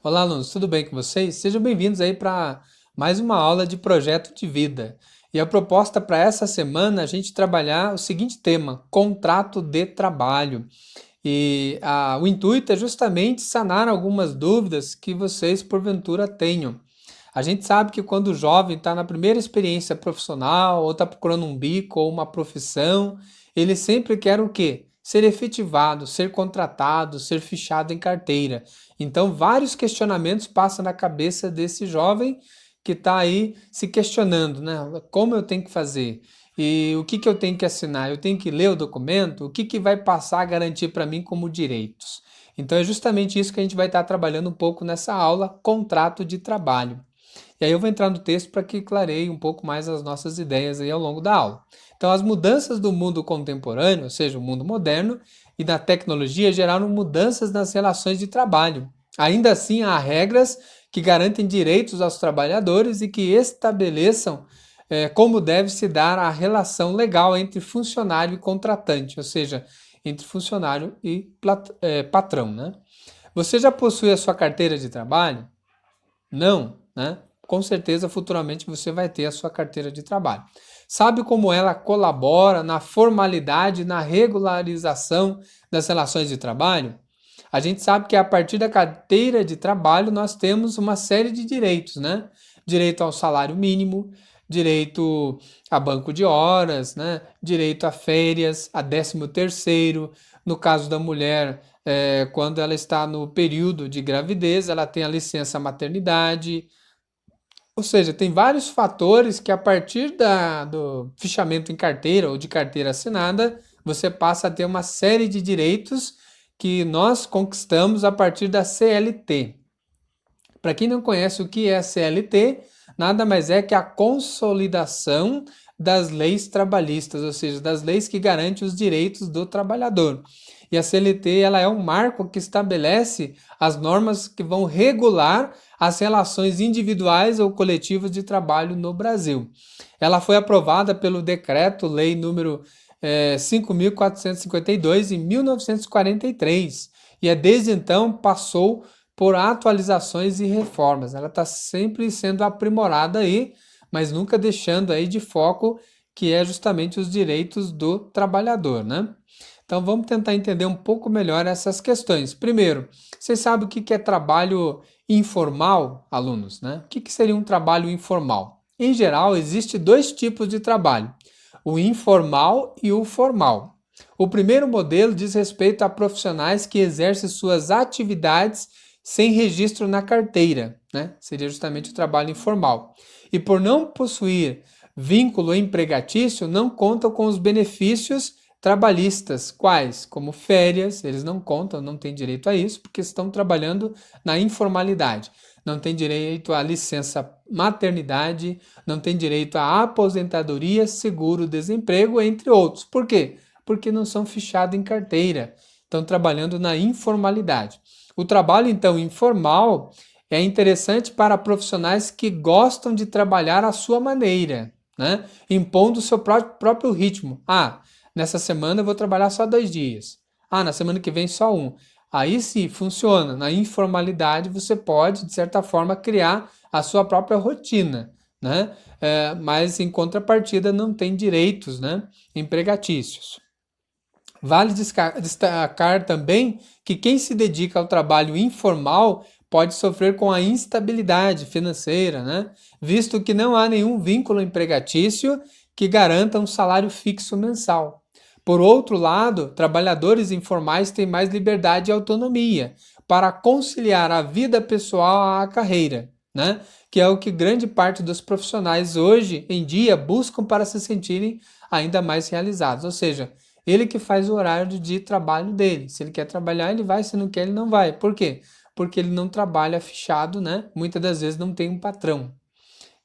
Olá, alunos, tudo bem com vocês? Sejam bem-vindos aí para mais uma aula de projeto de vida. E a proposta para essa semana é a gente trabalhar o seguinte tema: contrato de trabalho. O intuito é justamente sanar algumas dúvidas que vocês porventura tenham. A gente sabe que quando o jovem está na primeira experiência profissional ou está procurando um bico ou uma profissão, ele sempre quer o quê? Ser efetivado, ser contratado, ser fichado em carteira. Então, vários questionamentos passam na cabeça desse jovem que está aí se questionando, né? Como eu tenho que fazer? E o que eu tenho que assinar? Eu tenho que ler o documento? O que vai passar a garantir para mim como direitos? Então, é justamente isso que a gente vai estar trabalhando um pouco nessa aula, contrato de trabalho. E aí eu vou entrar no texto para que clareie um pouco mais as nossas ideias aí ao longo da aula. Então, as mudanças do mundo contemporâneo, ou seja, o mundo moderno, e da tecnologia geraram mudanças nas relações de trabalho. Ainda assim, há regras que garantem direitos aos trabalhadores e que estabeleçam como deve se dar a relação legal entre funcionário e contratante, ou seja, entre funcionário e patrão, né? Você já possui a sua carteira de trabalho? Não, né? Com certeza, futuramente você vai ter a sua carteira de trabalho. Sabe como ela colabora na formalidade, na regularização das relações de trabalho? A gente sabe que a partir da carteira de trabalho nós temos uma série de direitos, né? Direito ao salário mínimo, direito a banco de horas, né? Direito a férias, a 13º. No caso da mulher, quando ela está no período de gravidez, ela tem a licença maternidade. Ou seja, tem vários fatores que a partir do fichamento em carteira ou de carteira assinada, você passa a ter uma série de direitos que nós conquistamos a partir da CLT. Para quem não conhece o que é a CLT, nada mais é que a consolidação das leis trabalhistas, ou seja, das leis que garantem os direitos do trabalhador. E a CLT ela é um marco que estabelece as normas que vão regular as relações individuais ou coletivas de trabalho no Brasil. Ela foi aprovada pelo Decreto-Lei número 5.452 em 1943 e desde então passou por atualizações e reformas. Ela está sempre sendo aprimorada aí, mas nunca deixando aí de foco que é justamente os direitos do trabalhador, né? Então vamos tentar entender um pouco melhor essas questões. Primeiro, vocês sabem o que é trabalho informal, alunos, né? O que seria um trabalho informal? Em geral, existe dois tipos de trabalho: o informal e o formal. O primeiro modelo diz respeito a profissionais que exercem suas atividades sem registro na carteira, né? Seria justamente o trabalho informal. E por não possuir vínculo empregatício, não contam com os benefícios trabalhistas, quais? Como férias, eles não contam, não têm direito a isso, porque estão trabalhando na informalidade. Não tem direito à licença maternidade, não tem direito à aposentadoria, seguro-desemprego, entre outros. Por quê? Porque não são fichados em carteira, estão trabalhando na informalidade. O trabalho, então, informal é interessante para profissionais que gostam de trabalhar à sua maneira, né? Impondo o seu próprio ritmo. Nessa semana eu vou trabalhar só 2 dias. Na semana que vem só um. Aí sim, funciona. Na informalidade você pode, de certa forma, criar a sua própria rotina, né? Mas em contrapartida não tem direitos, né, empregatícios. Vale destacar também que quem se dedica ao trabalho informal pode sofrer com a instabilidade financeira, né? Visto que não há nenhum vínculo empregatício que garanta um salário fixo mensal. Por outro lado, trabalhadores informais têm mais liberdade e autonomia para conciliar a vida pessoal à carreira, né? Que é o que grande parte dos profissionais hoje em dia buscam para se sentirem ainda mais realizados. Ou seja, ele que faz o horário de trabalho dele. Se ele quer trabalhar, ele vai. Se não quer, ele não vai. Por quê? Porque ele não trabalha fichado, né? Muitas das vezes não tem um patrão.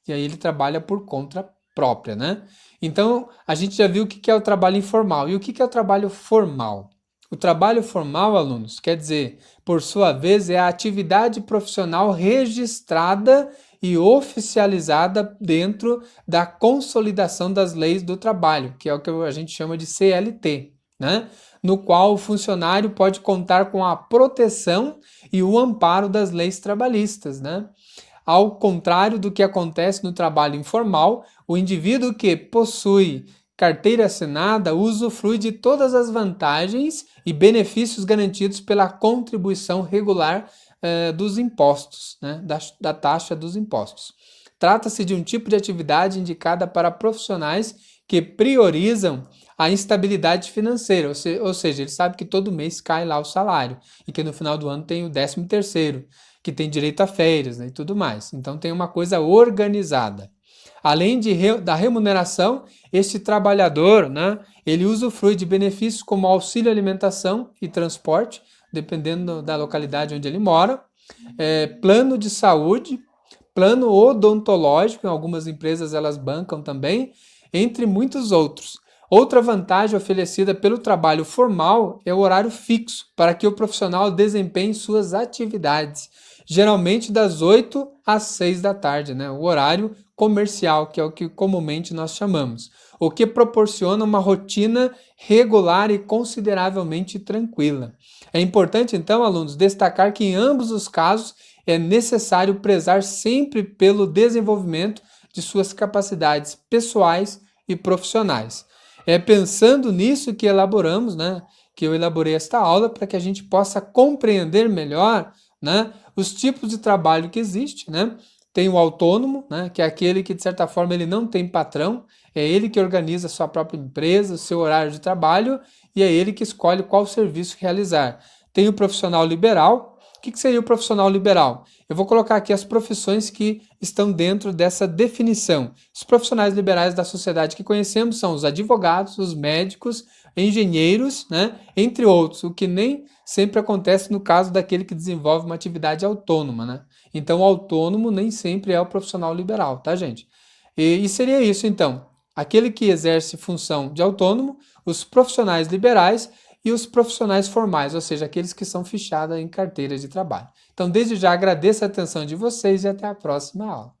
E aí ele trabalha por conta própria, né? Então, a gente já viu o que é o trabalho informal. E o que é o trabalho formal? O trabalho formal, alunos, quer dizer, por sua vez, é a atividade profissional registrada e oficializada dentro da consolidação das leis do trabalho, que é o que a gente chama de CLT, né? no qual o funcionário pode contar com a proteção e o amparo das leis trabalhistas, né? Ao contrário do que acontece no trabalho informal, o indivíduo que possui carteira assinada usufrui de todas as vantagens e benefícios garantidos pela contribuição regular dos impostos, né? da taxa dos impostos. Trata-se de um tipo de atividade indicada para profissionais que priorizam a instabilidade financeira, ou seja, ele sabe que todo mês cai lá o salário e que no final do ano tem o 13º, que tem direito a férias, né, e tudo mais. Então tem uma coisa organizada. Além da remuneração, este trabalhador, né, ele usufrui de benefícios como auxílio alimentação e transporte, dependendo da localidade onde ele mora, plano de saúde, plano odontológico, em algumas empresas elas bancam também, entre muitos outros. Outra vantagem oferecida pelo trabalho formal é o horário fixo, para que o profissional desempenhe suas atividades, geralmente das 8 às 6 da tarde, né? O horário comercial, que é o que comumente nós chamamos, o que proporciona uma rotina regular e consideravelmente tranquila. É importante, então, alunos, destacar que em ambos os casos é necessário prezar sempre pelo desenvolvimento de suas capacidades pessoais e profissionais. É pensando nisso que elaboramos, né, que eu elaborei esta aula para que a gente possa compreender melhor, né, os tipos de trabalho que existe, né? Tem o autônomo, né, que é aquele que de certa forma ele não tem patrão, é ele que organiza a sua própria empresa, o seu horário de trabalho e é ele que escolhe qual serviço realizar. Tem o profissional liberal. O que seria o profissional liberal? Eu vou colocar aqui as profissões que estão dentro dessa definição. Os profissionais liberais da sociedade que conhecemos são os advogados, os médicos, engenheiros, né, entre outros, o que nem sempre acontece no caso daquele que desenvolve uma atividade autônoma, né? Então, o autônomo nem sempre é o profissional liberal, tá, gente? E seria isso, então. Aquele que exerce função de autônomo, os profissionais liberais e os profissionais formais, ou seja, aqueles que são fichados em carteiras de trabalho. Então, desde já agradeço a atenção de vocês e até a próxima aula.